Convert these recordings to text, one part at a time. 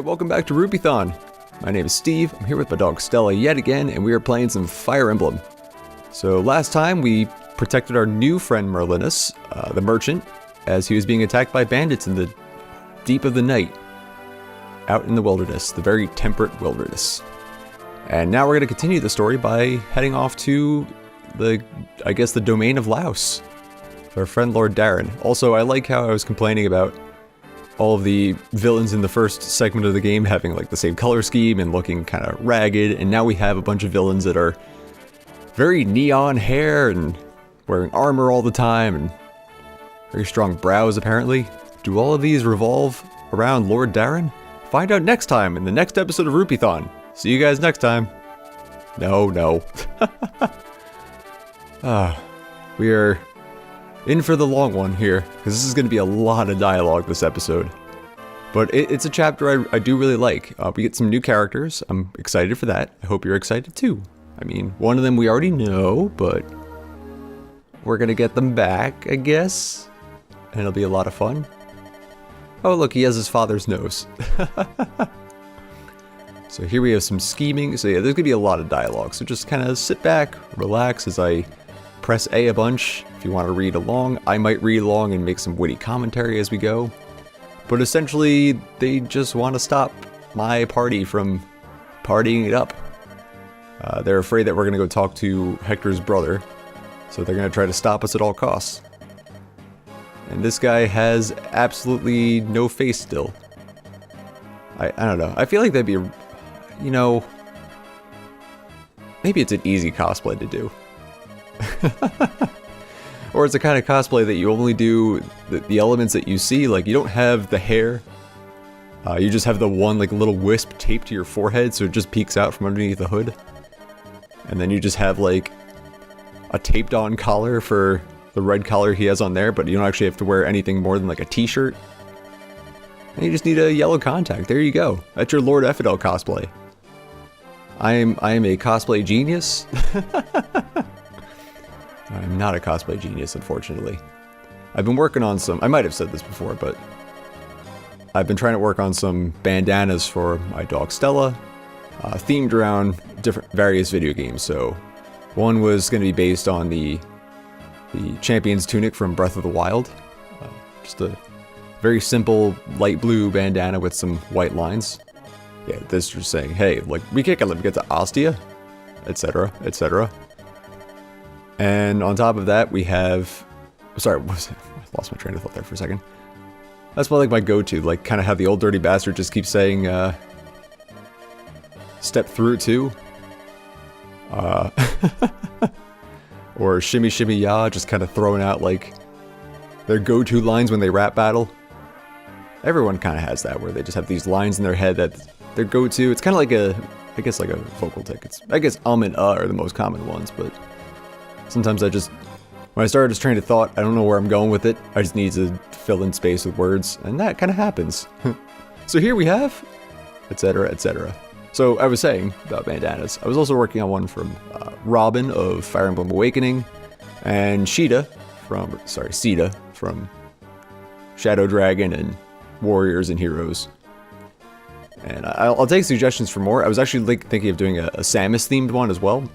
welcome back to Rupeethon. My name is Steve, I'm here with my dog Stella yet again, and we are playing some Fire Emblem. So last time we protected our new friend Merlinus, the merchant, as he was being attacked by bandits in the deep of the night. Out in the wilderness, the very temperate wilderness. And now we're going to continue the story by heading off to the domain of Laos. With our friend Lord Darren. Also, I like how I was complaining about all of the villains in the first segment of the game having like the same color scheme and looking kind of ragged, and now we have a bunch of villains that are very neon hair and wearing armor all the time and very strong brows apparently. Do all of these revolve around Lord Darren? Find out next time in the next episode of Rupeethon. See you guys next time. No. We are in for the long one here, because this is going to be a lot of dialogue this episode. But it's a chapter I do really like. We get some new characters. I'm excited for that. I hope you're excited too. I mean, one of them we already know, but we're going to get them back, I guess. And it'll be a lot of fun. Oh, look, he has his father's nose. So here we have some scheming. So yeah, there's going to be a lot of dialogue. So just kind of sit back, relax as I press A a bunch. If you want to read along, I might read along and make some witty commentary as we go. But essentially, they just want to stop my party from partying it up. They're afraid that we're going to go talk to Hector's brother, so they're going to try to stop us at all costs. And this guy has absolutely no face still. I don't know. I feel like that'd be, maybe it's an easy cosplay to do. Or it's the kind of cosplay that you only do the elements that you see, like you don't have the hair, you just have the one like little wisp taped to your forehead so it just peeks out from underneath the hood. And then you just have like a taped on collar for the red collar he has on there, but you don't actually have to wear anything more than like a t-shirt. And you just need a yellow contact, there you go. That's your Lord Effidel cosplay. I am a cosplay genius. I'm not a cosplay genius, unfortunately. I've been working on some, I might have said this before, but I've been trying to work on some bandanas for my dog Stella, themed around various video games. So one was going to be based on the Champion's Tunic from Breath of the Wild. Just a very simple light blue bandana with some white lines. Yeah, this just saying, hey, like, we can't let me get to Ostia, etc., etc. And on top of that, we have... Sorry, I lost my train of thought there for a second. That's like my go-to, like kind of how the old dirty bastard just keeps saying, step through too. Or shimmy shimmy ya, just kind of throwing out like their go-to lines when they rap battle. Everyone kind of has that, where they just have these lines in their head that their go-to. It's kind of like I guess like a vocal tick. I guess and are the most common ones, but sometimes when I started this train of thought, I don't know where I'm going with it. I just need to fill in space with words, and that kind of happens. So here we have, etc., etc. So I was saying about bandanas. I was also working on one from Robin of Fire Emblem Awakening, and Sita from Shadow Dragon and Warriors and Heroes. And I'll take suggestions for more. I was actually thinking of doing a Samus themed one as well.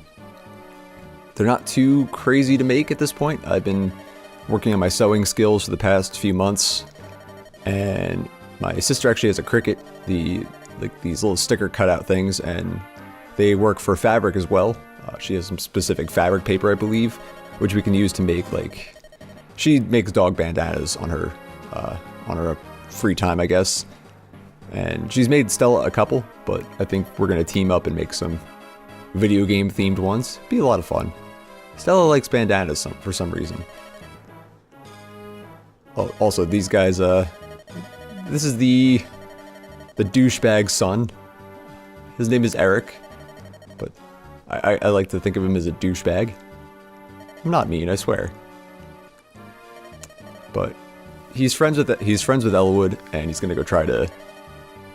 They're not too crazy to make at this point. I've been working on my sewing skills for the past few months, and my sister actually has a Cricut, these little sticker cutout things, and they work for fabric as well. She has some specific fabric paper, I believe, which we can use to make she makes dog bandanas on her free time, I guess. And she's made Stella a couple, but I think we're gonna team up and make some video game themed ones. Be a lot of fun. Stella likes bandanas for some reason. Oh, also, these guys, this is the douchebag's son. His name is Eric, but I like to think of him as a douchebag. I'm not mean, I swear. But he's friends with Elwood, and he's gonna go try to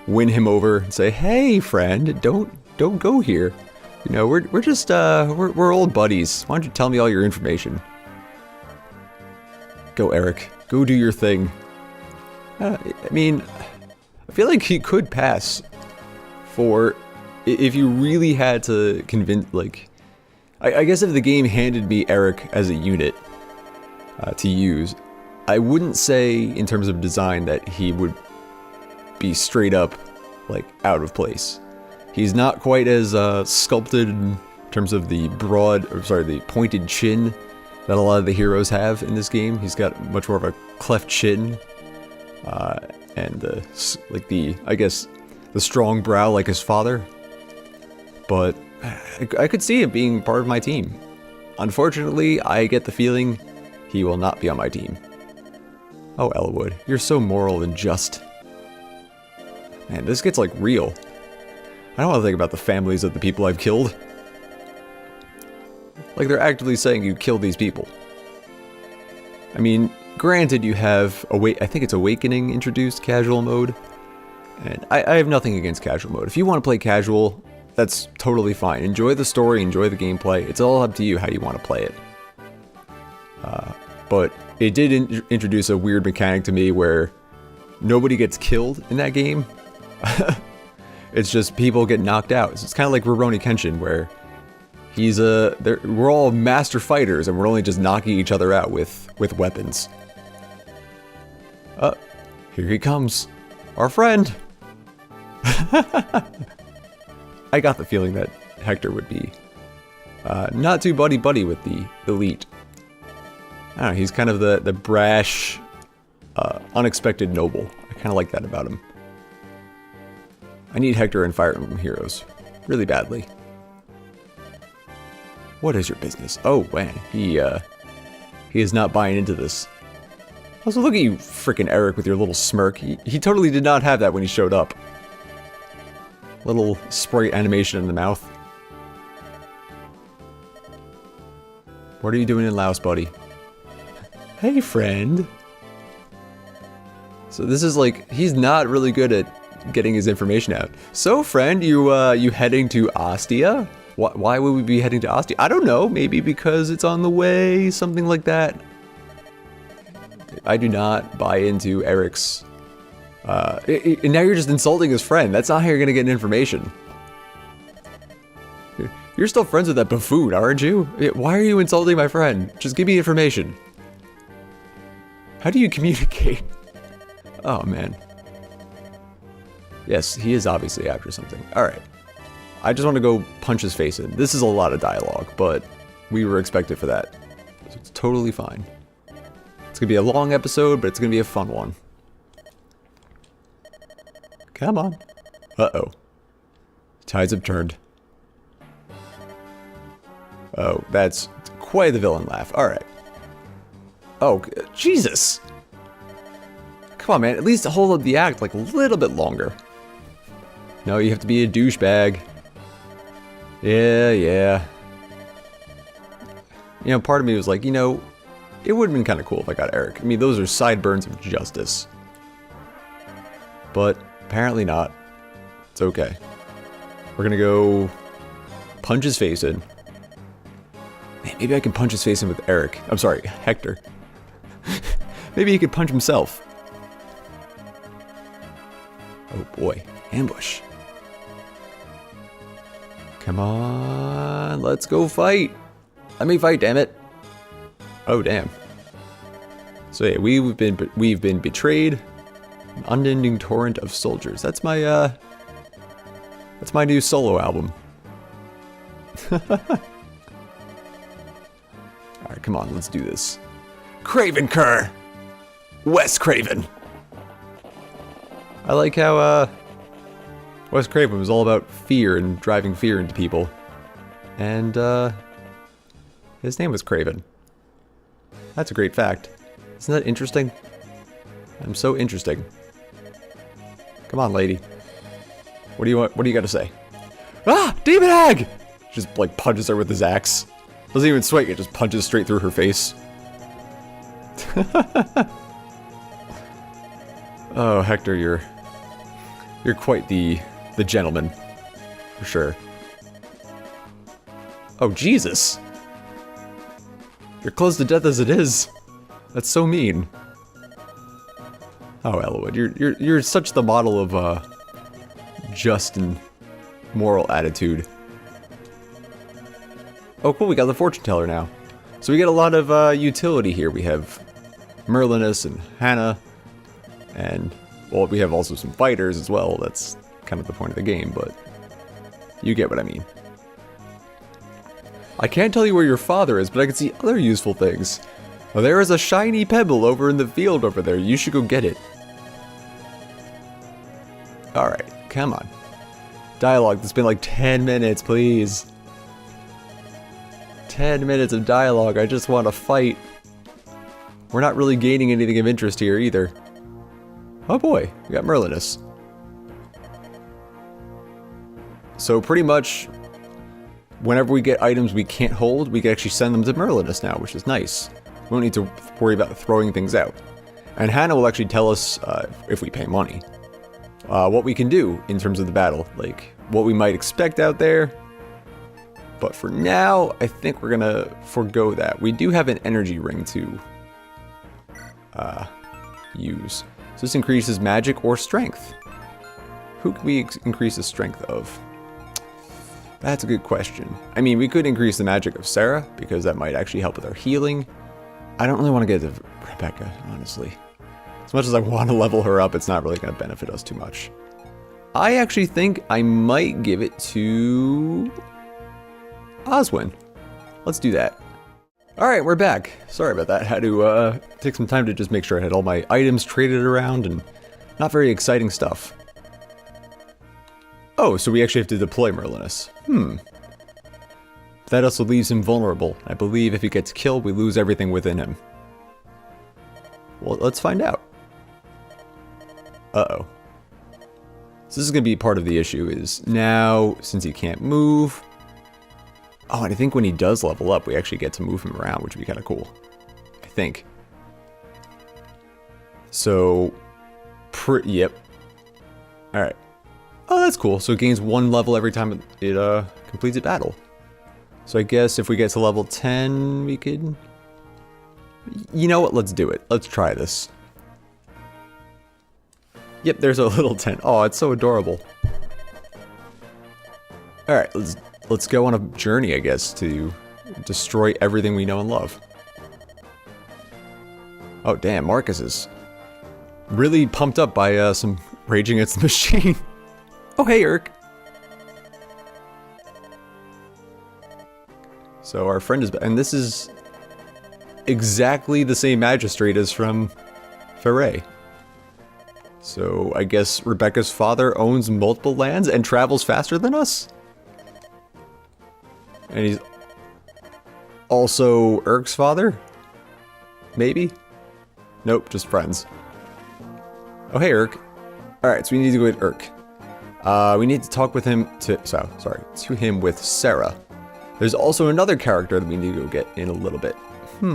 win him over and say, "Hey, friend, don't go here. We're just, we're old buddies. Why don't you tell me all your information?" Go, Eric. Go do your thing. I mean, I feel like he could pass for if you really had to convince, like, I guess if the game handed me Eric as a unit to use, I wouldn't say in terms of design that he would be straight up, like, out of place. He's not quite as sculpted in terms of the the pointed chin that a lot of the heroes have in this game. He's got much more of a cleft chin, and I guess, the strong brow like his father. But I could see him being part of my team. Unfortunately, I get the feeling he will not be on my team. Oh, Elwood, you're so moral and just. Man, this gets, like, real. I don't want to think about the families of the people I've killed. Like, they're actively saying you killed these people. I mean, granted, you have, I think it's Awakening introduced casual mode. And I have nothing against casual mode. If you want to play casual, that's totally fine. Enjoy the story, enjoy the gameplay. It's all up to you how you want to play it. But it did introduce a weird mechanic to me where nobody gets killed in that game. It's just people get knocked out. So it's kind of like Rurouni Kenshin, where we're all master fighters and we're only just knocking each other out with weapons. Here he comes. Our friend! I got the feeling that Hector would be not too buddy-buddy with the elite. I don't know, he's kind of the brash, unexpected noble. I kind of like that about him. I need Hector in Fire Emblem Heroes. Really badly. What is your business? Oh, man. He is not buying into this. Also, look at you, frickin' Eric, with your little smirk. He totally did not have that when he showed up. Little sprite animation in the mouth. What are you doing in Laos, buddy? Hey, friend. So this is like, he's not really good at getting his information out. So, friend, you heading to Ostia? Why would we be heading to Ostia? I don't know. Maybe because it's on the way, something like that. I do not buy into Eric's. And now you're just insulting his friend. That's not how you're gonna get information. You're still friends with that buffoon, aren't you? Why are you insulting my friend? Just give me information. How do you communicate? Oh, man. Yes, he is obviously after something. Alright. I just want to go punch his face in. This is a lot of dialogue, but we were expected for that. So it's totally fine. It's gonna be a long episode, but it's gonna be a fun one. Come on. Uh-oh. Tides have turned. Oh, that's quite the villain laugh. Alright. Oh, Jesus! Come on, man. At least hold up the act like a little bit longer. No, you have to be a douchebag. Yeah. You know, part of me was like, you know, it would have been kind of cool if I got Eric. I mean, those are sideburns of justice. But apparently not. It's okay. We're gonna go punch his face in. Man, maybe I can punch his face in with Eric. I'm sorry, Hector. Maybe he could punch himself. Oh boy, ambush. Come on, let's go fight. Let me fight, damn it. Oh damn. So yeah, we've been betrayed. An unending torrent of soldiers. That's my new solo album. Alright, come on, let's do this. Craven Cur! Wes Craven! I like how, Wes Craven was all about fear and driving fear into people. And, his name was Craven. That's a great fact. Isn't that interesting? I'm so interesting. Come on, lady. What do you want? What do you got to say? Ah! Demon Hag! Just, like, punches her with his axe. Doesn't even swing it, just punches straight through her face. Oh, Hector, you're quite the gentleman, for sure. Oh, Jesus! You're close to death as it is. That's so mean. Oh, Elwood, you're such the model of just and moral attitude. Oh, cool, we got the fortune teller now. So we get a lot of utility here. We have Merlinus and Hannah, and, well, we have also some fighters as well. That's kind of the point of the game, but you get what I mean. I can't tell you where your father is, but I can see other useful things. Well, there is a shiny pebble over in the field over there. You should go get it. Alright, come on. Dialogue, it's been like 10 minutes, please. 10 minutes of dialogue, I just want to fight. We're not really gaining anything of interest here either. Oh boy, we got Merlinus. So pretty much, whenever we get items we can't hold, we can actually send them to Merlinus now, which is nice. We don't need to worry about throwing things out. And Hannah will actually tell us, if we pay money, what we can do in terms of the battle. Like, what we might expect out there. But for now, I think we're gonna forego that. We do have an energy ring to use. So this increases magic or strength. Who can we increase the strength of? That's a good question. I mean, we could increase the magic of Sarah, because that might actually help with our healing. I don't really want to get to Rebecca, honestly. As much as I want to level her up, it's not really going to benefit us too much. I actually think I might give it to Oswin. Let's do that. Alright, we're back. Sorry about that. Had to take some time to just make sure I had all my items traded around, and not very exciting stuff. Oh, so we actually have to deploy Merlinus. That also leaves him vulnerable. I believe if he gets killed, we lose everything within him. Well, let's find out. Uh-oh. So this is going to be part of the issue, is now, since he can't move... Oh, and I think when he does level up, we actually get to move him around, which would be kind of cool. I think. So... Yep. Alright. Oh, that's cool. So it gains 1 level every time it completes a battle. So I guess if we get to level 10, we could... You know what? Let's do it. Let's try this. Yep, there's a little tent. Oh, it's so adorable. Alright, let's go on a journey, I guess, to destroy everything we know and love. Oh, damn, Marcus is really pumped up by some Rage Against the Machine. Oh, hey, Urk. So our friend is... And this is exactly the same magistrate as from Ferre. So I guess Rebecca's father owns multiple lands and travels faster than us? And he's also Urk's father? Maybe? Nope, just friends. Oh, hey, Urk. Alright, so we need to go with Urk. We need to talk with him to him with Sarah. There's also another character that we need to go get in a little bit. We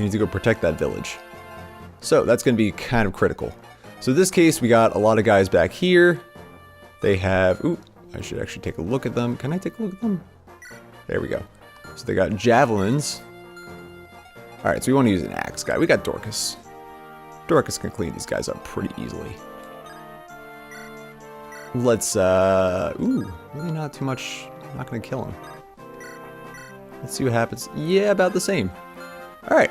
need to go protect that village. So that's going to be kind of critical. So in this case, we got a lot of guys back here. They have... Ooh, I should actually take a look at them. Can I take a look at them? There we go. So they got javelins. Alright, so we want to use an axe guy. We got Dorcas. Dorcas can clean these guys up pretty easily. Let's, ooh, really not too much. I'm not going to kill him. Let's see what happens. Yeah, about the same. Alright.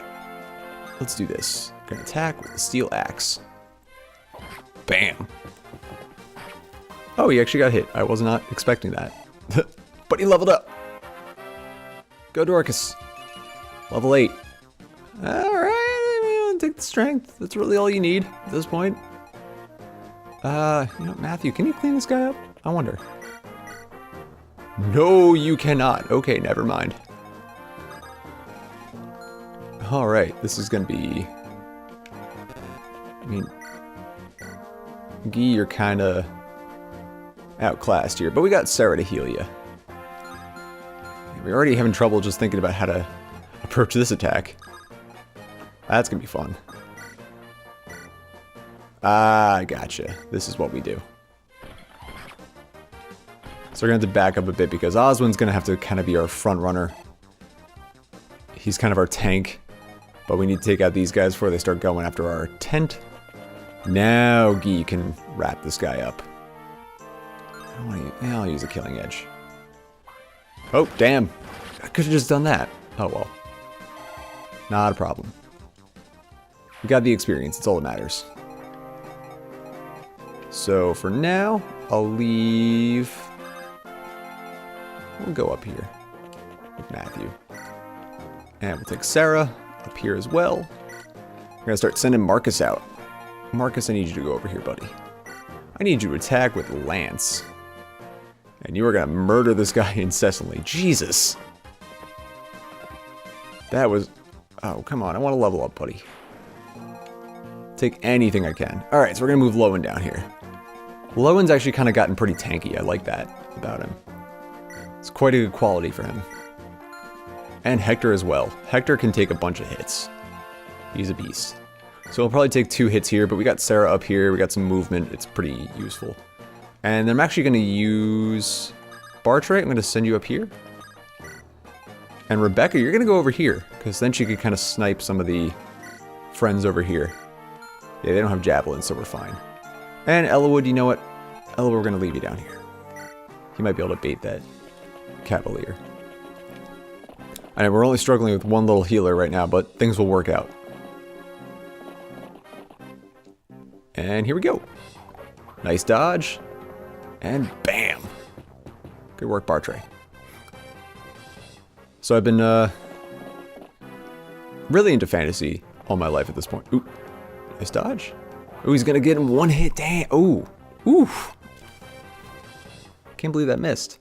Let's do this. We're going to attack with the steel axe. Bam. Oh, he actually got hit. I was not expecting that. But he leveled up. Go, Dorcas. Level 8. Alright, take the strength. That's really all you need at this point. You know, Matthew, can you clean this guy up? I wonder. No, you cannot. Okay, never mind. Alright, this is gonna be... I mean... Guy, you're kinda... outclassed here, but we got Sarah to heal you. We're already having trouble just thinking about how to approach this attack. That's gonna be fun. Ah, gotcha. This is what we do. So we're gonna have to back up a bit because Oswin's gonna have to kind of be our front runner. He's kind of our tank. But we need to take out these guys before they start going after our tent. Now Guy can wrap this guy up. I'll use a killing edge. Oh, damn. I could have just done that. Oh, well. Not a problem. We got the experience. It's all that matters. So, for now, I'll leave... We'll go up here with Matthew. And we'll take Sarah up here as well. We're going to start sending Marcus out. Marcus, I need you to go over here, buddy. I need you to attack with Lance. And you are going to murder this guy incessantly. Jesus. That was... Oh, come on. I want to level up, buddy. Take anything I can. Alright, so we're going to move Lowen down here. Lowen's actually kind of gotten pretty tanky. I like that about him. It's quite a good quality for him. And Hector as well. Hector can take a bunch of hits. He's a beast. So we'll probably take 2 hits here, but we got Sarah up here. We got some movement. It's pretty useful. And then I'm actually going to use Bartray. I'm going to send you up here. And Rebecca, you're going to go over here, because then she could kind of snipe some of the friends over here. Yeah, they don't have javelins, so we're fine. And Ellawood, you know what? Ellawood, we're going to leave you down here. You might be able to bait that Cavalier. I know we're only struggling with one little healer right now, but things will work out. And here we go. Nice dodge. And bam! Good work, Bartray. So I've been really into fantasy all my life at this point. Ooh, nice dodge. Ooh, he's gonna get him 1 hit. Damn. Ooh. Oof. Can't believe that missed.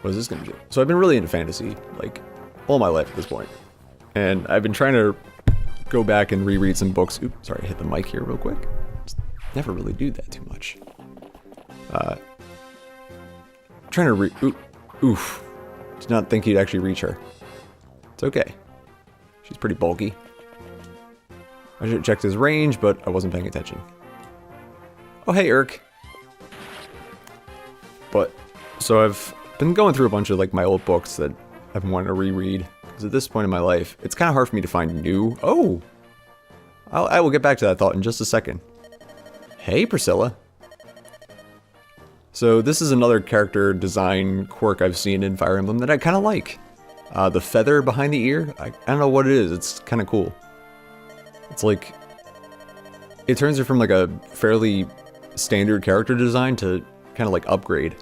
What is this gonna do? So I've been really into fantasy, like, all my life at this point. And I've been trying to go back and reread some books. Oops, sorry, I hit the mic here real quick. Just never really do that too much. Trying to oof. Did not think you'd actually reach her. It's okay. She's pretty bulky. I should have checked his range, but I wasn't paying attention. Oh, hey, Urk. But, so I've been going through a bunch of, like, my old books that I've been wanting to reread. Because at this point in my life, it's kind of hard for me to find new... Oh! I will get back to that thought in just a second. Hey, Priscilla. So this is another character design quirk I've seen in Fire Emblem that I kind of like. The feather behind the ear, I don't know what it is, it's kind of cool. It's like, it turns it from like a fairly standard character design to kind of like upgrade.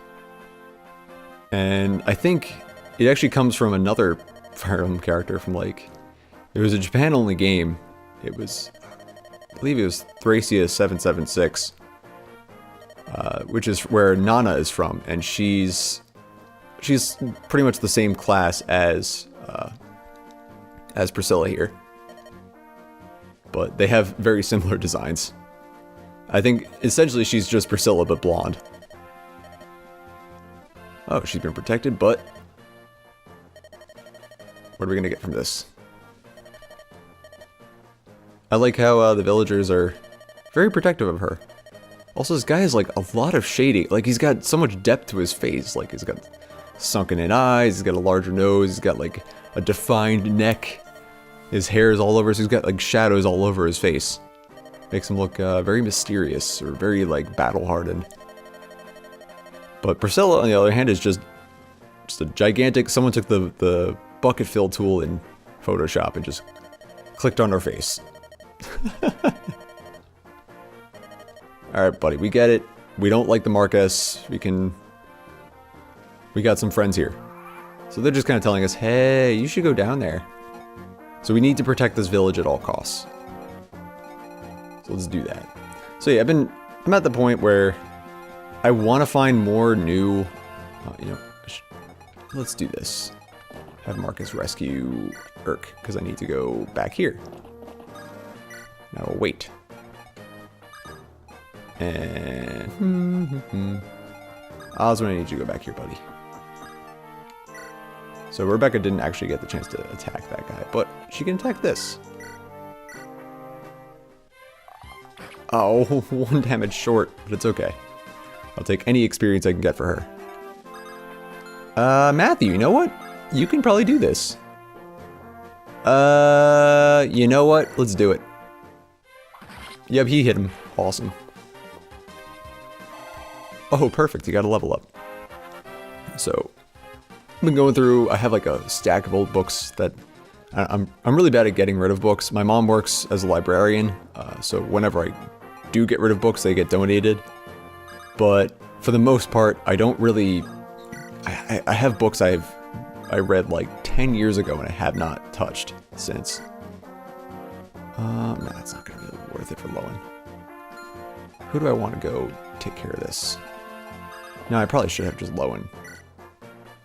And I think it actually comes from another Fire Emblem character from like, it was a Japan only game. It was, I believe it was Thracia 776. Which is where Nana is from, and she's pretty much the same class as Priscilla here, but they have very similar designs. I think essentially she's just Priscilla but blonde. Oh, she's been protected, but what are we gonna get from this? I like how the villagers are very protective of her. Also, this guy has, like, a lot of shading. Like, he's got so much depth to his face. Like, he's got sunken in eyes, he's got a larger nose, he's got, like, a defined neck. His hair is all over, so he's got, like, shadows all over his face. Makes him look very mysterious, or very, like, battle-hardened. But Priscilla, on the other hand, is just a gigantic... Someone took the bucket fill tool in Photoshop and just clicked on her face. Alright, buddy, we get it. We don't like the Marcus. We got some friends here. So they're just kind of telling us, hey, you should go down there. So we need to protect this village at all costs. So let's do that. So yeah, I'm at the point where I want to find more new, let's do this. Have Marcus rescue Urk, because I need to go back here. Now we'll wait. And Oswin, I need you to go back here, buddy. So Rebecca didn't actually get the chance to attack that guy, but she can attack this. Oh, 1 damage short, but it's okay. I'll take any experience I can get for her. Matthew, you know what? You can probably do this. You know what? Let's do it. Yep, he hit him. Awesome. Oh, perfect. You got to level up. So, I've been going through, I have like a stack of old books that I'm really bad at getting rid of books. My mom works as a librarian, so whenever I do get rid of books, they get donated. But for the most part, I don't really, I have books I read like 10 years ago and I have not touched since. No, it's not going to be worth it for Lowen. Who do I want to go take care of this? No, I probably should have just Lowen.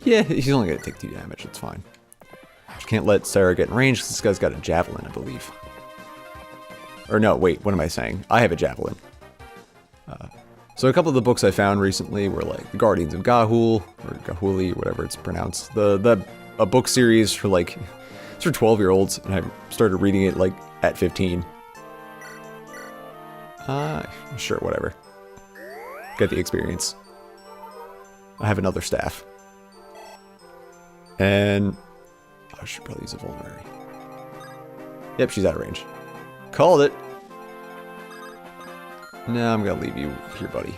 Yeah, he's only going to take 2 damage, it's fine. Just can't let Sarah get in range because this guy's got a javelin, I believe. Or no, wait, what am I saying? I have a javelin. So a couple of the books I found recently were like The Guardians of Gahul, or Gahuli, whatever it's pronounced. A book series for like, it's for 12-year-olds, and I started reading it like at 15. Sure, whatever. Get the experience. I have another staff. And I should probably use a vulnerary. Yep, she's out of range. Called it. No, I'm gonna leave you here, buddy.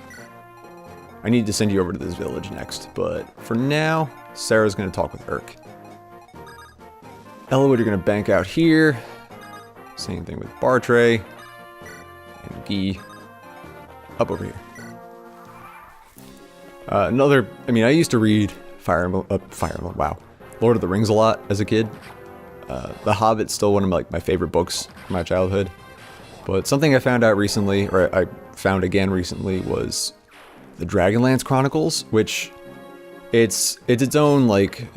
I need to send you over to this village next, but for now, Sarah's gonna talk with Urk. Elowood, you're gonna bank out here. Same thing with Bartray. And Guy. Up over here. I used to read Fire Emblem, wow. Lord of the Rings a lot as a kid. The Hobbit's still one of my favorite books from my childhood. But something I found out recently, or I found again recently, was the Dragonlance Chronicles, which it's its own like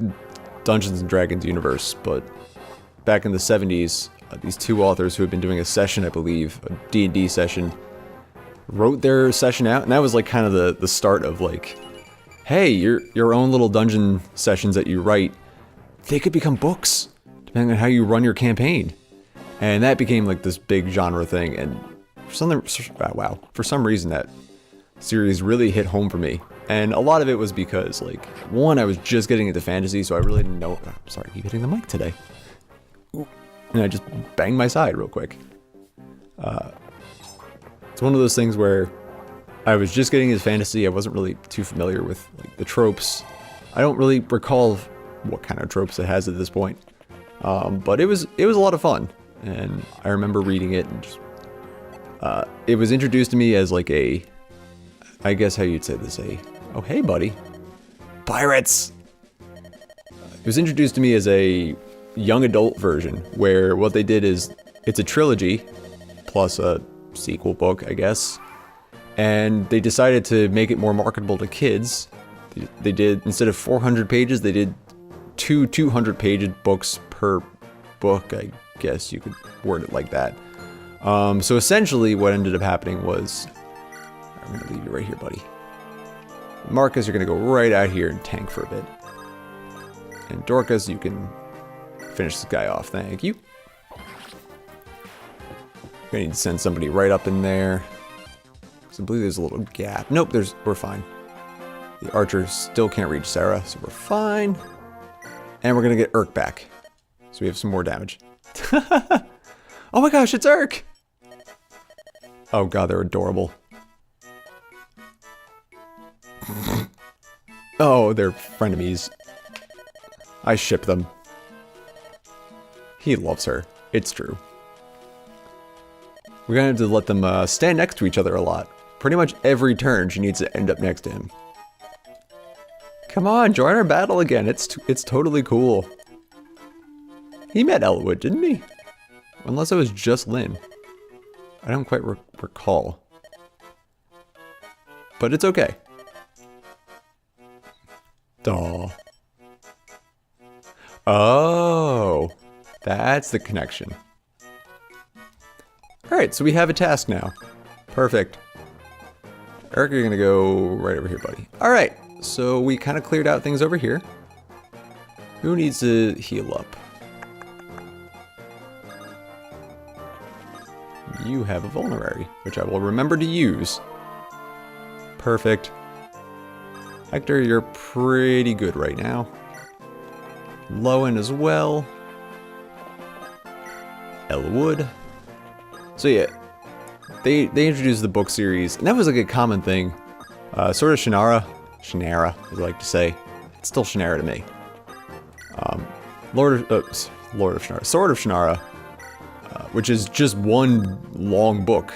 Dungeons and Dragons universe. But back in the 70s, these two authors who had been doing a session, I believe, a D&D session, wrote their session out, and that was like kind of the start of like, hey, your own little dungeon sessions that you write, they could become books, depending on how you run your campaign. And that became like this big genre thing, and for some reason that series really hit home for me. And a lot of it was because, like, one, I was just getting into fantasy, so I really didn't know. Oh, sorry, I keep hitting the mic today. Ooh. And I just banged my side real quick. It's one of those things where I was just getting into fantasy. I wasn't really too familiar with like the tropes. I don't really recall what kind of tropes it has at this point. But it was a lot of fun, and I remember reading it, and just, it was introduced to me as like I guess how you'd say this, oh hey buddy, pirates! It was introduced to me as a young adult version, where what they did is, it's a trilogy, plus a sequel book, I guess, and they decided to make it more marketable to kids. They did, instead of 400 pages, they did 200-page books per book, I guess you could word it like that. So essentially what ended up happening was, I'm gonna leave you right here, buddy. Marcus, you're gonna go right out here and tank for a bit. And Dorcas, you can finish this guy off, thank you. Gonna need to send somebody right up in there. So I believe there's a little gap. Nope, we're fine. The archer still can't reach Sarah, so we're fine. And we're gonna get Urk back. So we have some more damage. Oh my gosh, it's Urk! Oh god, they're adorable. Oh, they're frenemies. I ship them. He loves her. It's true. We're gonna have to let them stand next to each other a lot. Pretty much every turn she needs to end up next to him. Come on, join our battle again. It's totally cool. He met Elowood, didn't he? Unless it was just Lynn. I don't quite recall. But it's okay. Aw. Oh, that's the connection. Alright, so we have a task now. Perfect. Eric, you're gonna go right over here, buddy. Alright, so we kind of cleared out things over here. Who needs to heal up? You have a vulnerary, which I will remember to use. Perfect. Hector, you're pretty good right now. Lowen as well. Elwood. So yeah, they introduced the book series, and that was like a common thing. Sort of Shannara, as I like to say. It's still Shannara to me. Sword of Shannara, which is just one long book,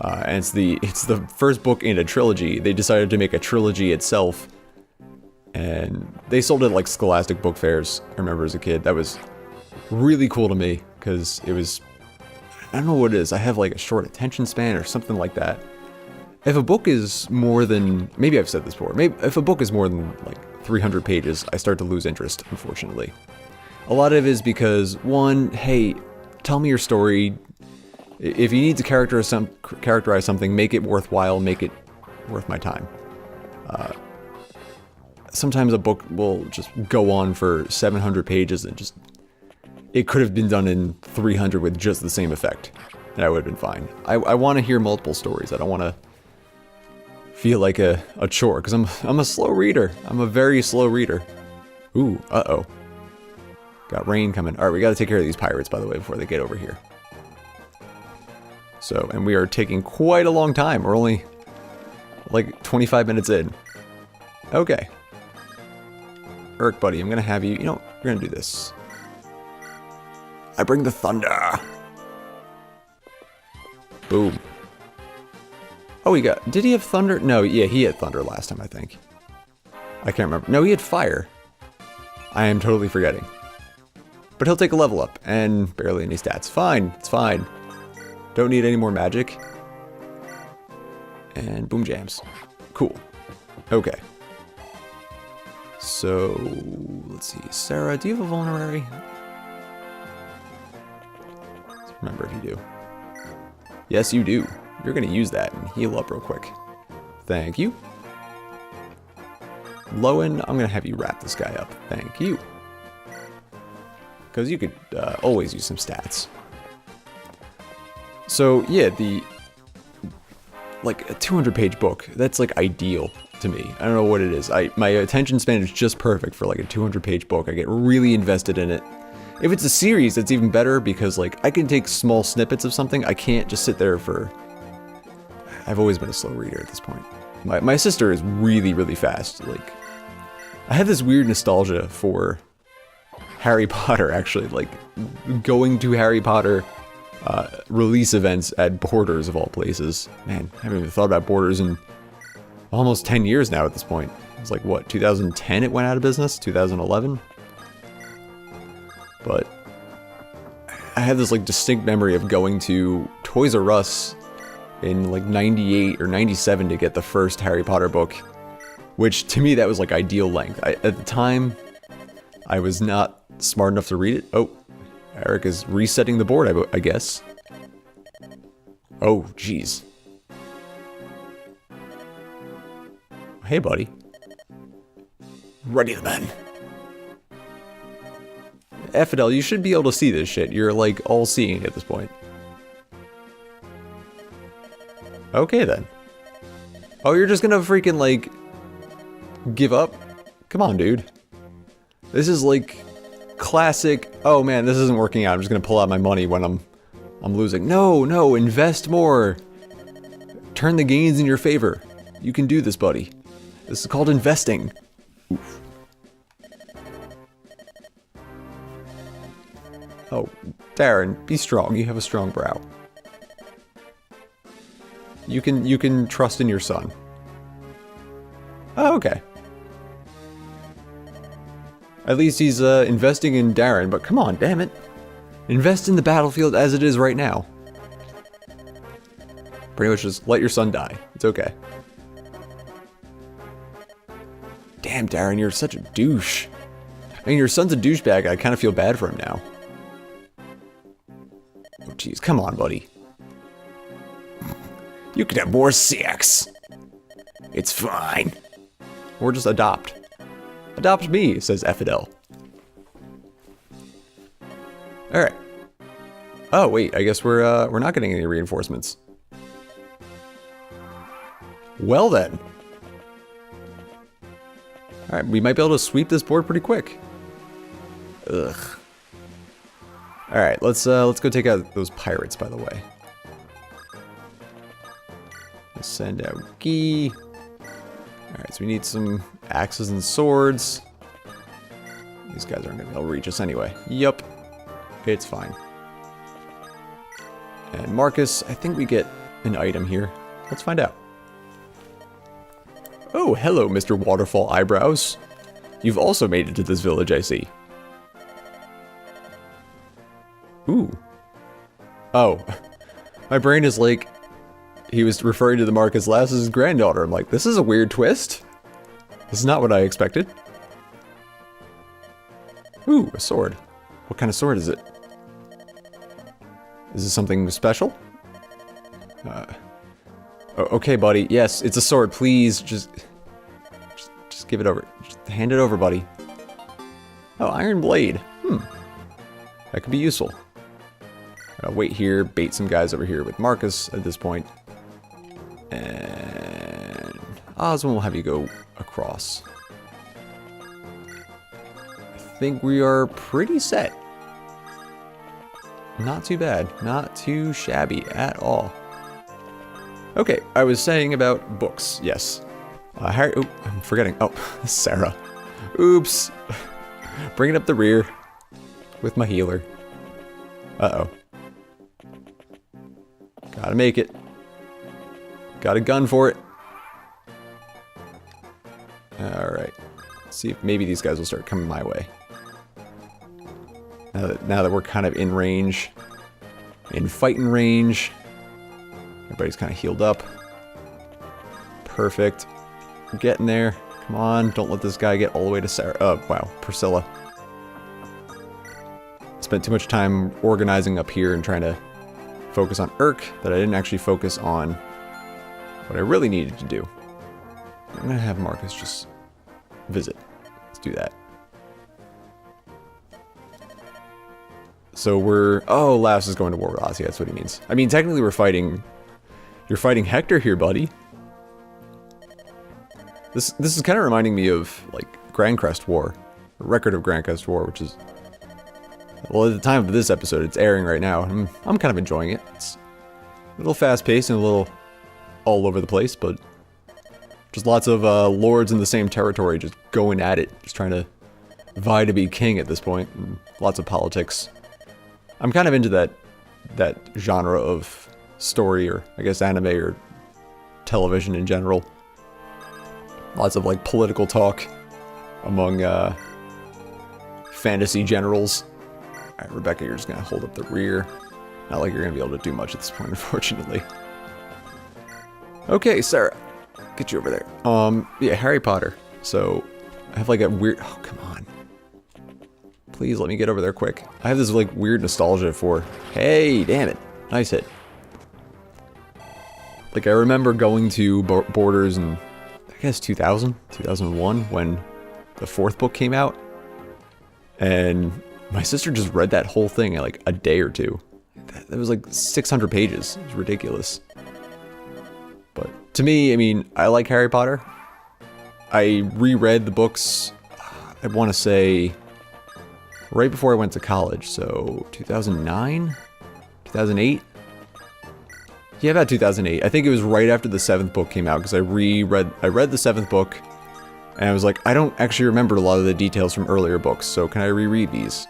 and it's the first book in a trilogy. They decided to make a trilogy itself, and they sold it like Scholastic book fairs. I remember as a kid, that was really cool to me because it was, I don't know what it is. I have like a short attention span or something like that. If a book is more than, maybe I've said this before, maybe if a book is more than like 300 pages, I start to lose interest, unfortunately. A lot of it is because, one, hey, tell me your story. If you need to characterize something, make it worthwhile, make it worth my time. Sometimes a book will just go on for 700 pages and just, it could have been done in 300 with just the same effect, and I would have been fine. I want to hear multiple stories. I don't want to feel like a chore, because I'm a slow reader. I'm a very slow reader. Ooh, uh-oh. Got rain coming. Alright, we gotta take care of these pirates, by the way, before they get over here. So, and we are taking quite a long time. We're only like 25 minutes in. Okay. Urk, buddy, I'm gonna have you, we're gonna do this. I bring the thunder. Boom. Oh, did he have thunder? No, yeah, he had thunder last time, I think. I can't remember. No, he had fire. I am totally forgetting. But he'll take a level up, and barely any stats. Fine, it's fine. Don't need any more magic. And boom jams. Cool. Okay. So, let's see. Sarah, do you have a vulnerary? Let's remember if you do. Yes, you do. You're going to use that and heal up real quick. Thank you. Lowen, I'm going to have you wrap this guy up. Thank you. Because you could always use some stats. So, yeah, like a 200-page book, that's like ideal to me. I don't know what it is. My attention span is just perfect for like a 200-page book. I get really invested in it. If it's a series, it's even better because like I can take small snippets of something. I can't just sit there for... I've always been a slow reader at this point. My sister is really, really fast. Like, I have this weird nostalgia for Harry Potter, actually. Like, going to Harry Potter release events at Borders, of all places. Man, I haven't even thought about Borders in almost 10 years now at this point. It's like, what, 2010 it went out of business? 2011? But I have this, like, distinct memory of going to Toys R Us in like 98 or 97 to get the first Harry Potter book, which to me that was like ideal length. At the time, I was not smart enough to read it. Oh, Eric is resetting the board, I guess. Oh, jeez. Hey, buddy. Ready then. Fidel, you should be able to see this shit. You're like all-seeing at this point. Okay, then. Oh, you're just gonna freaking, like, give up? Come on, dude. This is, like, classic, oh man, this isn't working out, I'm just gonna pull out my money when I'm losing. No, invest more. Turn the gains in your favor. You can do this, buddy. This is called investing. Oof. Oh, Darren, be strong. You have a strong brow. You can trust in your son. Oh, okay. At least he's investing in Darren, but come on, damn it. Invest in the battlefield as it is right now. Pretty much just let your son die. It's okay. Damn, Darren, you're such a douche. I mean, your son's a douchebag. I kind of feel bad for him now. Oh, jeez. Come on, buddy. You could have more sex. It's fine. Or just adopt. Adopt me, says Fidel. Alright. Oh, wait. I guess we're not getting any reinforcements. Well, then. Alright, we might be able to sweep this board pretty quick. Ugh. Alright, let's go take out those pirates, by the way. Let's send out Gee. Alright, so we need some axes and swords. These guys aren't gonna be able to reach us anyway. Yup. It's fine. And Marcus, I think we get an item here. Let's find out. Oh, hello, Mr. Waterfall Eyebrows. You've also made it to this village, I see. Ooh. Oh. My brain is like, he was referring to the Marcus Lass's granddaughter. I'm like, this is a weird twist. This is not what I expected. Ooh, a sword. What kind of sword is it? Is this something special? Okay, buddy. Yes, it's a sword. Please, just give it over. Just hand it over, buddy. Oh, iron blade. That could be useful. Wait here, bait some guys over here with Marcus at this point. And Osmond will have you go across. I think we are pretty set. Not too bad. Not too shabby at all. Okay, I was saying about books. Yes. Harry... Oh, I'm forgetting. Oh, Sarah. Oops. Bringing up the rear with my healer. Uh-oh. Gotta make it. Got a gun for it. Alright. Let's see if maybe these guys will start coming my way. Now that we're kind of in range. In fighting range. Everybody's kind of healed up. Perfect. We're getting there. Come on, don't let this guy get all the way to Sarah. Wow, Priscilla. Spent too much time organizing up here and trying to focus on Urk that I didn't actually focus on what I really needed to do. I'm gonna have Marcus just visit. Let's do that. So we're... Oh, Lass is going to war with Ozzy. That's what he means. I mean, technically we're fighting... You're fighting Hector here, buddy. This is kind of reminding me of, like, Grand Crest War. Record of Grand Crest War, which is... Well, at the time of this episode, it's airing right now. I'm kind of enjoying it. It's a little fast-paced and a little all over the place, but... Just lots of lords in the same territory just going at it. Just trying to vie to be king at this point. And lots of politics. I'm kind of into that genre of story, or I guess anime or television in general. Lots of like political talk among fantasy generals. Alright, Rebecca, you're just gonna hold up the rear. Not like you're gonna be able to do much at this point, unfortunately. Okay, Sarah. Get you over there. Yeah, Harry Potter. So, I have like a weird... Oh, come on. Please let me get over there quick. I have this like weird nostalgia for... Hey, damn it. Nice hit. Like, I remember going to Borders in, I guess, 2001, when the 4th book came out. And my sister just read that whole thing in like a day or two. That was like 600 pages. It was ridiculous. But to me, I mean, I like Harry Potter. I reread the books, I want to say, right before I went to college. So, 2009? 2008? Yeah, about 2008. I think it was right after the 7th book came out, because I read the 7th book, and I was like, I don't actually remember a lot of the details from earlier books, so can I reread these?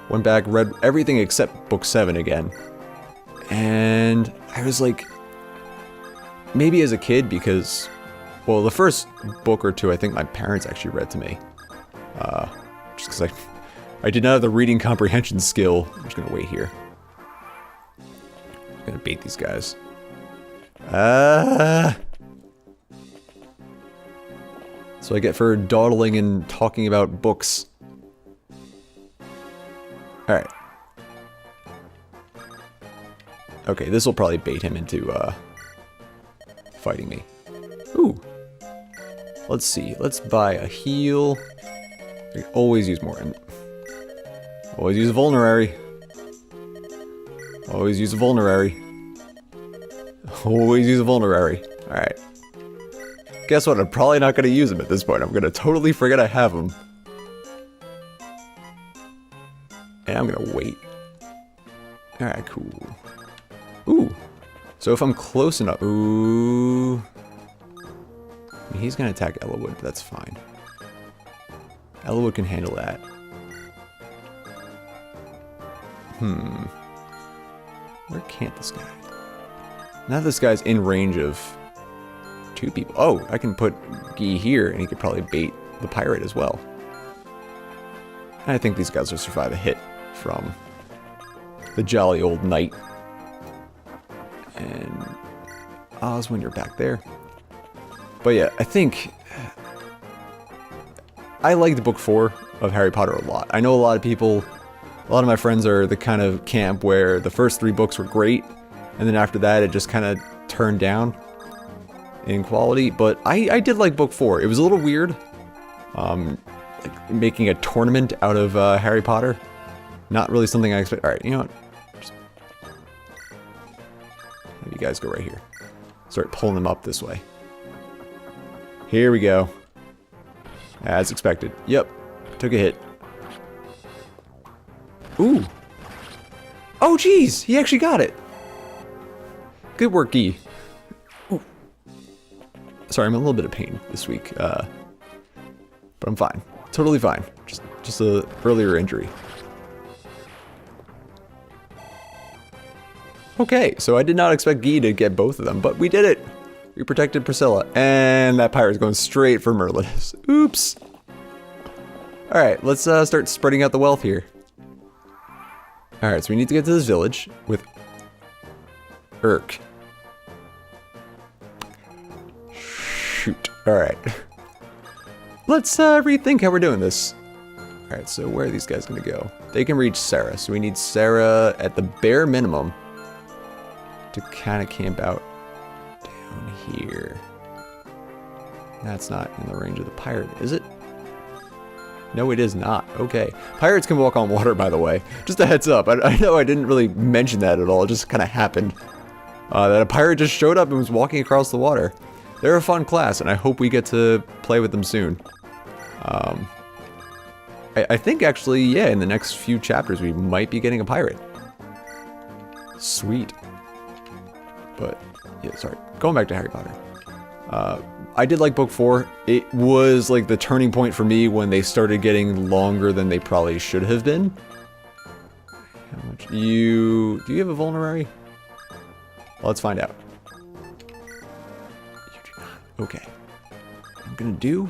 Went back, read everything except book 7 again. And I was like, maybe as a kid, because, well, the first book or two I think my parents actually read to me. Just because I did not have the reading comprehension skill. I'm just going to wait here. I'm going to bait these guys. So I get for dawdling and talking about books. Alright. Okay, this will probably bait him into, fighting me. Ooh. Let's see. Let's buy a heal. I can always use more. And always use a vulnerary. Always use a vulnerary. Always use a vulnerary. Alright. Guess what? I'm probably not going to use him at this point. I'm going to totally forget I have him. And I'm going to wait. Alright, cool. Ooh. So if I'm close enough... Ooh. I mean, he's going to attack Ellawood, but that's fine. Ellawood can handle that. Where can't this guy? Now this guy's in range of 2 people. Oh, I can put Guy here, and he could probably bait the pirate as well. And I think these guys will survive a hit from the jolly old knight. And Oz, when you're back there. But yeah, I think I liked book 4 of Harry Potter a lot. I know a lot of people, a lot of my friends are the kind of camp where the first 3 books were great, and then after that it just kind of turned down in quality. But I did like book 4. It was a little weird, like making a tournament out of Harry Potter. Not really something I expect. All right, you know what? Just have you guys go right here. Start pulling them up this way. Here we go. As expected. Yep. Took a hit. Ooh. Oh, geez. He actually got it. Good work, Guy. Ooh. Sorry, I'm in a little bit of pain this week. But I'm fine. Totally fine. Just a earlier injury. Okay, so I did not expect Guy to get both of them, but we did it. We protected Priscilla, and that pirate's going straight for Merlinus. Oops. Alright, let's start spreading out the wealth here. Alright, so we need to get to this village with Urk. Shoot. Alright. Let's rethink how we're doing this. Alright, so where are these guys going to go? They can reach Sarah, so we need Sarah at the bare minimum to kind of camp out down here. That's not in the range of the pirate, is it? No, it is not. Okay. Pirates can walk on water, by the way. Just a heads up. I know I didn't really mention that at all. It just kind of happened. That a pirate just showed up and was walking across the water. They're a fun class, and I hope we get to play with them soon. I think actually, yeah, in the next few chapters we might be getting a pirate. Sweet. But, yeah, sorry. Going back to Harry Potter. I did like book 4. It was like the turning point for me when they started getting longer than they probably should have been. How much? Do you have a vulnerary? Well, let's find out. You do not. Okay. What I'm gonna do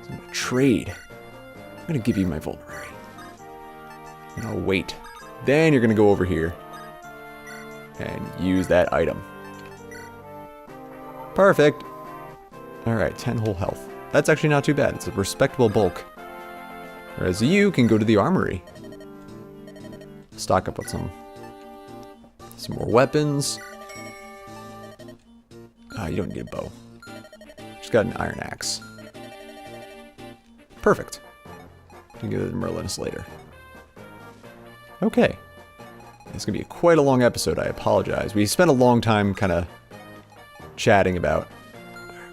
is I'm gonna trade. I'm gonna give you my vulnerary. And I'll wait. Then you're gonna go over here and use that item. Perfect. Alright, 10 whole health. That's actually not too bad. It's a respectable bulk. Whereas you can go to the armory. Stock up on some more weapons. You don't need a bow. Just got an iron axe. Perfect. You can give it to Merlinus later. Okay. It's going to be quite a long episode, I apologize. We spent a long time kind of chatting about...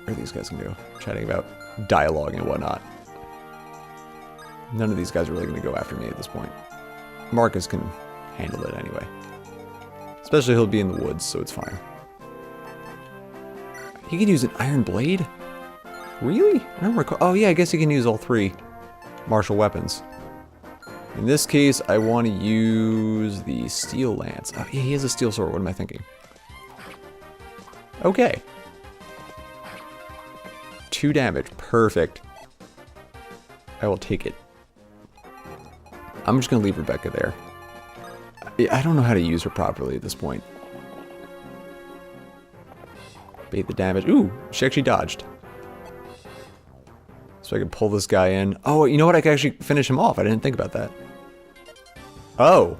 Where are these guys going to go? Chatting about dialogue and whatnot. None of these guys are really going to go after me at this point. Marcus can handle it anyway. Especially he'll be in the woods, so it's fine. He can use an iron blade? Really? I don't recall. Oh yeah, I guess he can use all 3 martial weapons. In this case, I want to use the steel lance. Oh yeah, he has a steel sword. What am I thinking? Okay. 2 damage. Perfect. I will take it. I'm just going to leave Rebecca there. I don't know how to use her properly at this point. Bait the damage. Ooh, she actually dodged. So I can pull this guy in. Oh, you know what? I can actually finish him off. I didn't think about that. Oh.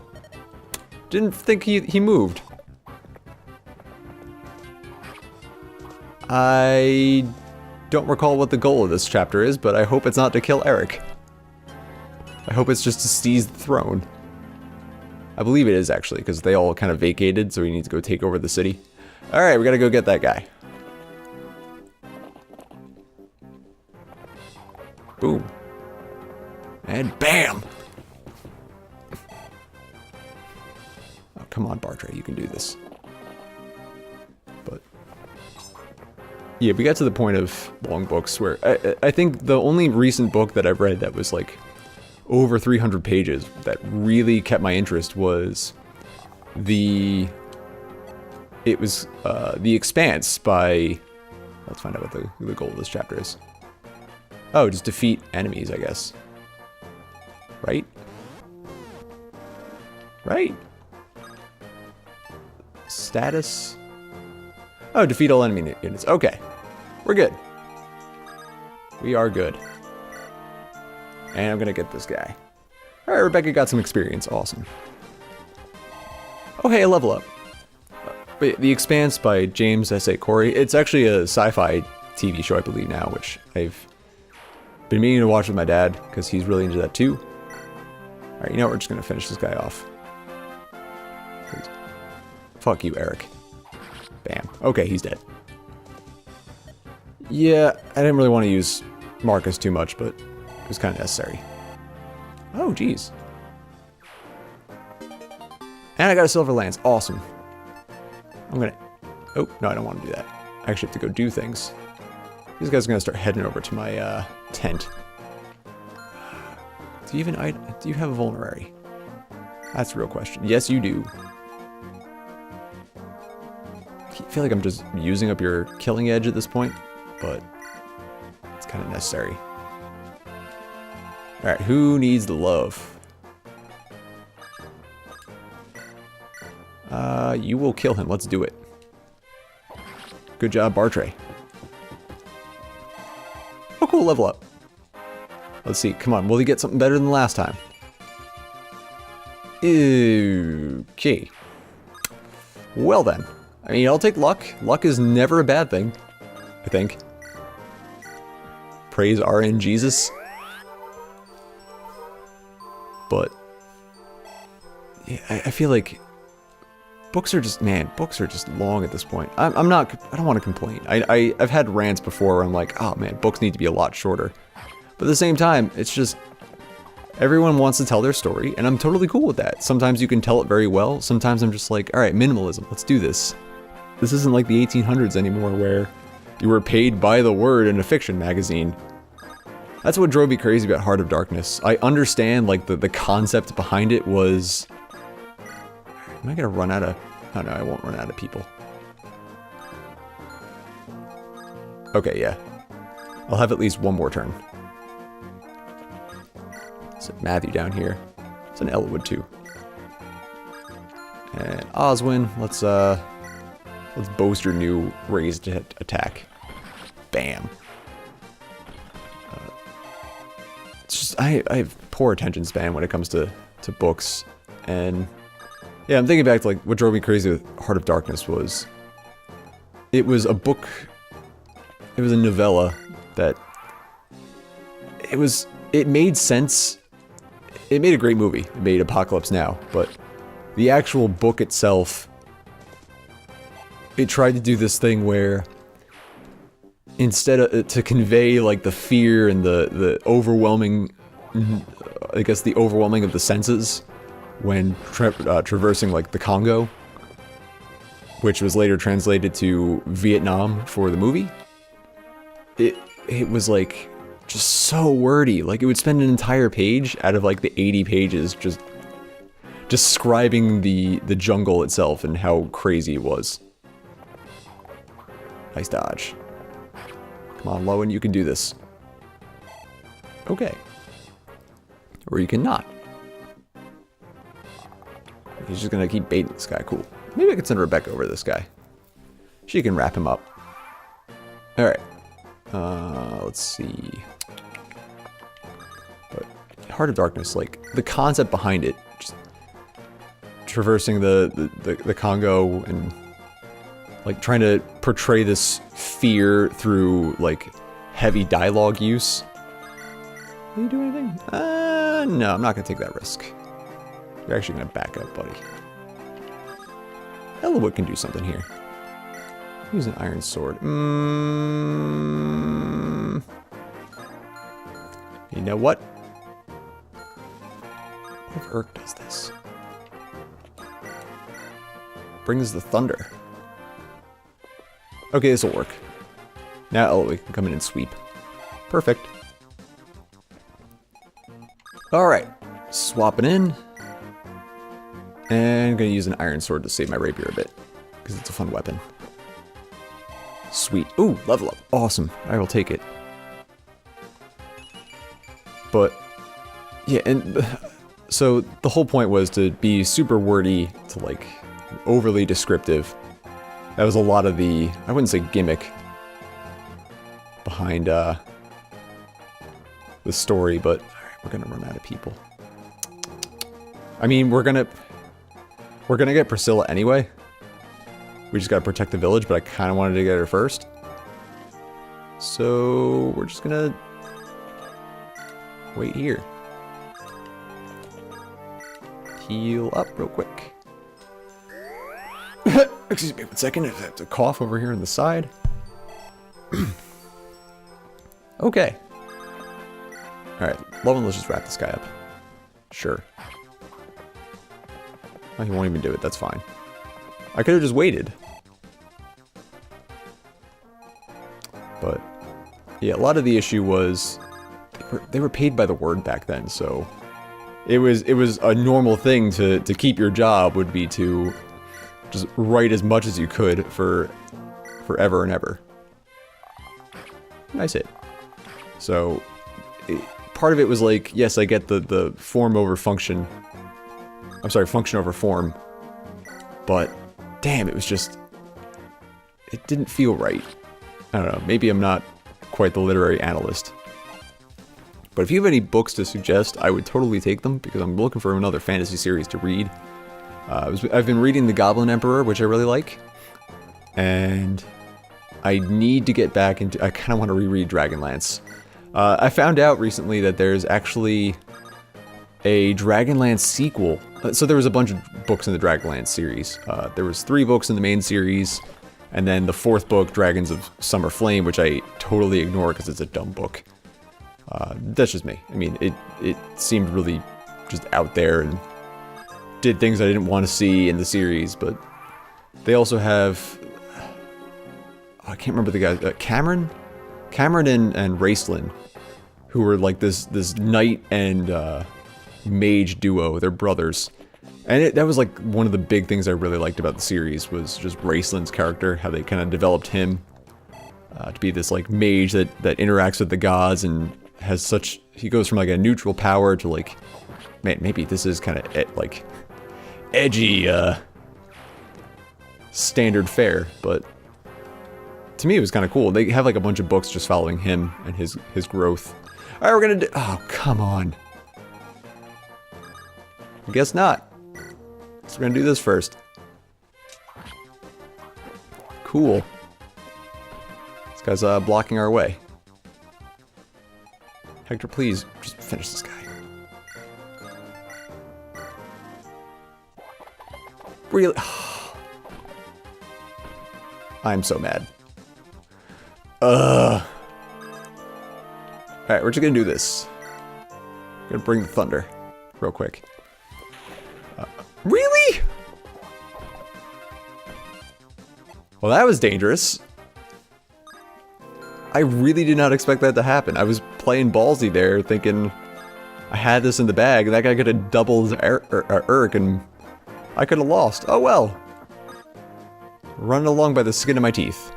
Didn't think he moved. I don't recall what the goal of this chapter is, but I hope it's not to kill Eric. I hope it's just to seize the throne. I believe it is, actually, because they all kind of vacated, so we need to go take over the city. Alright, we gotta go get that guy. Boom. And bam! Come on, Bartray, you can do this. But yeah, we got to the point of long books where I think the only recent book that I've read that was like over 300 pages that really kept my interest was The Expanse by... Let's find out what the goal of this chapter is. Oh, just defeat enemies, I guess. Right? Right? Status? Oh, defeat all enemy units. Okay. We're good. We are good. And I'm gonna get this guy. Alright, Rebecca got some experience. Awesome. Oh, hey, a level up. The Expanse by James S.A. Corey. It's actually a sci-fi TV show, I believe, now, which I've been meaning to watch with my dad, because he's really into that too. Alright, you know what? We're just gonna finish this guy off. Please. Fuck you, Eric. Bam. Okay, he's dead. Yeah, I didn't really want to use Marcus too much, but it was kind of necessary. Oh, jeez. And I got a silver lance. Awesome. I'm gonna... Oh, no, I don't want to do that. I actually have to go do things. These guys are gonna start heading over to my tent. Do you have a vulnerary? That's the real question. Yes, you do. I feel like I'm just using up your killing edge at this point, but it's kind of necessary. Alright, who needs the love? You will kill him. Let's do it. Good job, Bartray. Oh, cool. Level up. Let's see. Come on. Will he get something better than last time? Okay. Well then. I mean, I'll take luck. Luck is never a bad thing, I think. Praise RN Jesus. But yeah, I feel like books are just, man, books are just long at this point. I don't want to complain. I've had rants before where I'm like, oh man, books need to be a lot shorter. But at the same time, it's just, everyone wants to tell their story, and I'm totally cool with that. Sometimes you can tell it very well. Sometimes I'm just like, all right, minimalism, let's do this. This isn't like the 1800s anymore where you were paid by the word in a fiction magazine. That's what drove me crazy about Heart of Darkness. I understand, like, the concept behind it was... Am I gonna run out of... Oh no, I won't run out of people. Okay, yeah. I'll have at least one more turn. So Matthew down here. It's an Elwood too. And Oswin, let's boast your new raised attack. Bam. It's just I have poor attention span when it comes to books, and yeah, I'm thinking back to like what drove me crazy with Heart of Darkness was it was a book, it was a novella that it made sense. It made a great movie. It made Apocalypse Now, but the actual book itself, it tried to do this thing where instead of to convey like the fear and the overwhelming, I guess the overwhelming of the senses when traversing like the Congo, which was later translated to Vietnam for the movie, it was like just so wordy. Like it would spend an entire page out of like the 80 pages just describing the jungle itself and how crazy it was. Nice dodge. Come on, Lowen, you can do this. Okay. Or you can not. He's just gonna keep baiting this guy. Cool. Maybe I could send Rebecca over this guy. She can wrap him up. Alright. Let's see. But Heart of Darkness, like, the concept behind it, just traversing the Congo and like trying to portray this fear through like heavy dialogue use. Will you do anything? No, I'm not gonna take that risk. You're actually gonna back up, buddy. Elwood can do something here. Use an iron sword. You know what? What if Urk does this? brings the thunder. Okay, this will work. Now, oh, we can come in and sweep. Perfect. Alright, swapping in. And I'm gonna use an iron sword to save my rapier a bit, because it's a fun weapon. Sweet. Ooh, level up. Awesome. I will take it. But, yeah, and so the whole point was to be super wordy, to like, overly descriptive. That was a lot of the, I wouldn't say gimmick, behind the story, but we're gonna run out of people. I mean, we're gonna get Priscilla anyway. We just gotta protect the village, but I kind of wanted to get her first. So we're just gonna wait here. Heal up real quick. Excuse me 1 second, I have to cough over here on the side. Okay. Alright, Lovin, let's just wrap this guy up. Sure. Oh, he won't even do it, that's fine. I could have just waited. But, yeah, a lot of the issue was they were paid by the word back then, so it was a normal thing to keep your job would be to just write as much as you could for forever and ever. Nice hit. So, part of it was like, yes, I get the form over function. I'm sorry, function over form. But, damn, it was just, it didn't feel right. I don't know, maybe I'm not quite the literary analyst. But if you have any books to suggest, I would totally take them, because I'm looking for another fantasy series to read. I've been reading The Goblin Emperor, which I really like. And I need to get back into, I kind of want to reread Dragonlance. I found out recently that there's actually a Dragonlance sequel. So there was a bunch of books in the Dragonlance series. There was 3 books in the main series, and then the 4th book, Dragons of Summer Flame, which I totally ignore because it's a dumb book. That's just me. I mean, it seemed really just out there and did things I didn't want to see in the series, but they also have, oh, I can't remember the guy, Cameron and Raistlin, who were like this knight and mage duo. They're brothers, and that was like one of the big things I really liked about the series was just Raistlin's character, how they kind of developed him to be this like mage that interacts with the gods and has such, he goes from like a neutral power to like, man, maybe this is kind of like edgy standard fare, but to me it was kind of cool. They have like a bunch of books just following him and his growth. Alright, we're gonna do, oh, come on. I guess not. So we're gonna do this first. Cool. This guy's blocking our way. Hector, please, just finish this guy. Really? I'm so mad. Alright, we're just gonna do this. Gonna bring the thunder. Real quick. Really? Well, that was dangerous. I really did not expect that to happen. I was playing ballsy there, thinking I had this in the bag, and that guy could have doubled Urk, and I could have lost. Oh well. Running along by the skin of my teeth.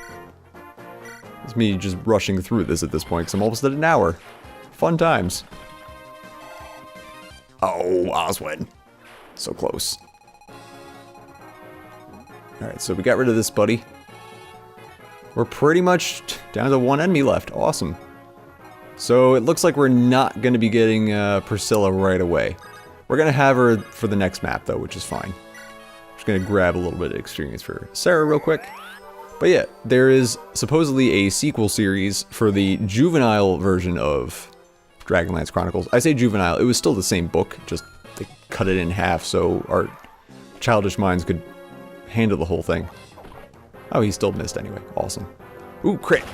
It's me just rushing through this at this point, because I'm almost at an hour. Fun times. Oh, Oswin. So close. Alright, so we got rid of this buddy. We're pretty much down to 1 enemy left. Awesome. So it looks like we're not going to be getting Priscilla right away. We're going to have her for the next map, though, which is fine. Just going to grab a little bit of experience for Sarah real quick. But yeah, there is supposedly a sequel series for the juvenile version of Dragonlance Chronicles. I say juvenile, it was still the same book, just they cut it in half so our childish minds could handle the whole thing. Oh, he still missed anyway. Awesome. Ooh, crit.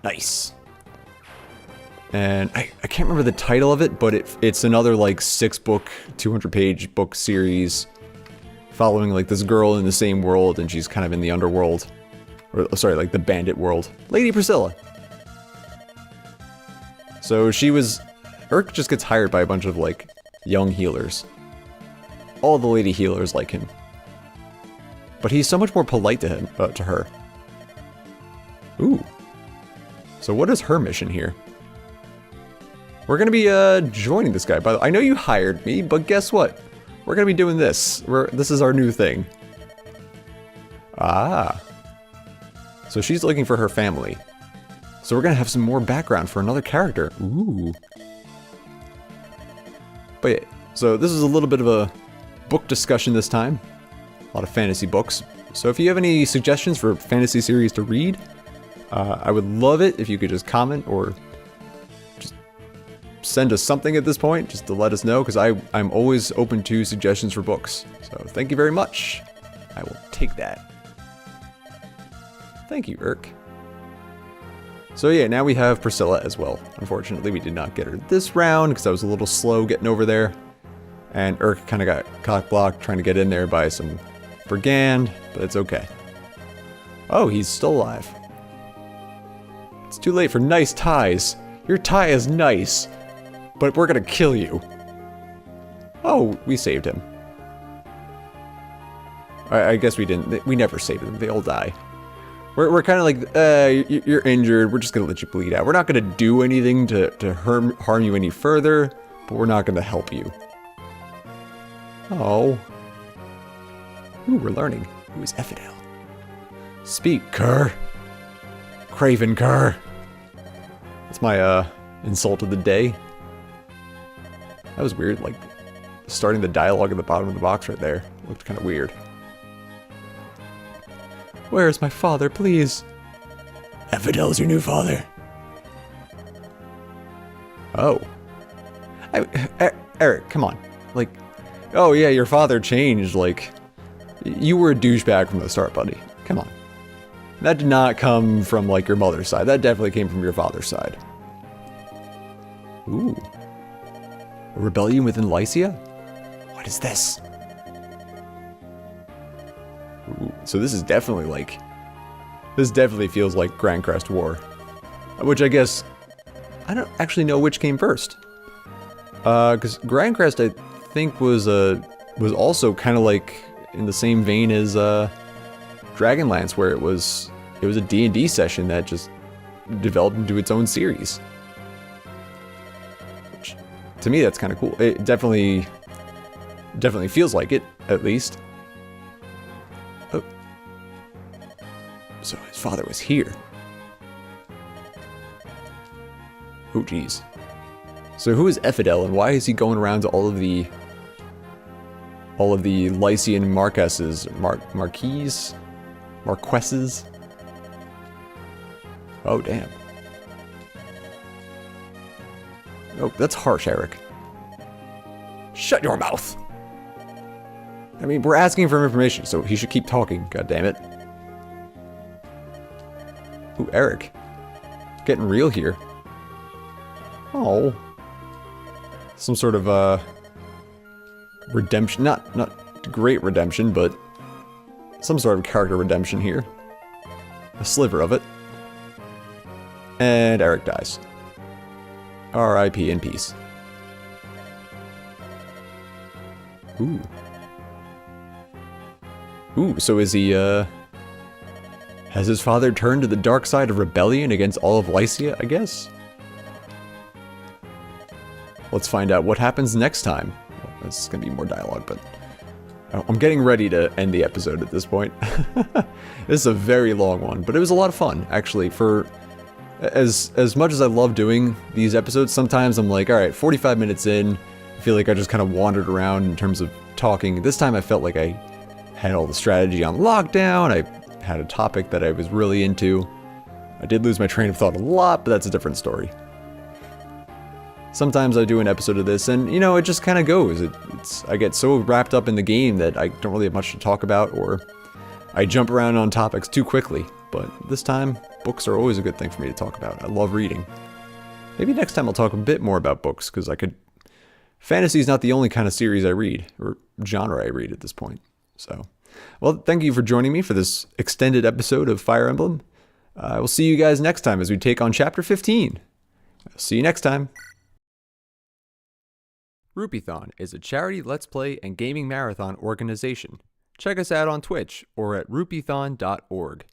Nice. And I can't remember the title of it, but it's another like 6-book, 200-page book series following like this girl in the same world, and she's kind of in the underworld. Or, sorry, like the bandit world. Lady Priscilla. So Urk just gets hired by a bunch of like young healers. All the lady healers like him. But he's so much more polite to her. Ooh. So what is her mission here? We're gonna be joining this guy. By the way, I know you hired me, but guess what? We're gonna be doing this. This is our new thing. Ah. So she's looking for her family. So we're gonna have some more background for another character. Ooh. But yeah, so this is a little bit of a book discussion this time. A lot of fantasy books. So if you have any suggestions for fantasy series to read, I would love it if you could just comment or just send us something at this point, just to let us know, because I'm always open to suggestions for books. So thank you very much. I will take that. Thank you, Urk. So yeah, now we have Priscilla as well. Unfortunately, we did not get her this round because I was a little slow getting over there. And Urk kind of got cock-blocked trying to get in there by some brigand, but it's okay. Oh, he's still alive. It's too late for nice ties. Your tie is nice, but we're gonna kill you. Oh, we saved him. I guess we didn't. We never saved them. They all die. We're kind of like, you're injured. We're just gonna let you bleed out. We're not gonna do anything to harm you any further, but we're not gonna help you. Oh. Ooh, we're learning. Who is Ephidel? Speak, cur. Craven cur. That's my insult of the day. That was weird, like starting the dialogue at the bottom of the box right there. Looked kind of weird. Where is my father, please? Ephidel's your new father. Oh. Eric, come on. Like, oh yeah, your father changed, like, you were a douchebag from the start, buddy. Come on. That did not come from, like, your mother's side. That definitely came from your father's side. Ooh. A rebellion within Lycia? What is this? Ooh. So this is definitely, like... This definitely feels like Grand Crest War. Which I guess... I don't actually know which came first. Because Grand Crest, I think, was also kind of like in the same vein as Dragonlance, where it was a D&D session that just developed into its own series. Which, to me, that's kind of cool. It definitely feels like it, at least. Oh. So his father was here. Oh, geez. So who is Ephidel, and why is he going around to all of the Lycian Marquesses? Marquesses? Oh, damn. Oh, that's harsh, Eric. Shut your mouth! I mean, we're asking for information, so he should keep talking, goddammit. Ooh, Eric. Getting real here. Oh. Some sort of, redemption. Not great redemption, but some sort of character redemption here. A sliver of it. And Eric dies. R.I.P. in peace. Ooh. Ooh, so is he, has his father turned to the dark side of rebellion against all of Lycia, I guess? Let's find out what happens next time. Well, this is gonna be more dialogue, but I'm getting ready to end the episode at this point. This is a very long one, but it was a lot of fun, actually. For as much as I love doing these episodes, sometimes I'm like, all right, 45 minutes in, I feel like I just kind of wandered around in terms of talking. This time I felt like I had all the strategy on lockdown. I had a topic that I was really into. I did lose my train of thought a lot, but that's a different story. Sometimes I do an episode of this, and, you know, it just kind of goes. I get so wrapped up in the game that I don't really have much to talk about, or I jump around on topics too quickly. But this time, books are always a good thing for me to talk about. I love reading. Maybe next time I'll talk a bit more about books, because fantasy is not the only kind of series I read, or genre I read at this point. So, well, thank you for joining me for this extended episode of Fire Emblem. I will see you guys next time as we take on Chapter 15. I'll see you next time. Rupeethon is a charity Let's Play and gaming marathon organization. Check us out on Twitch or at rupeethon.org.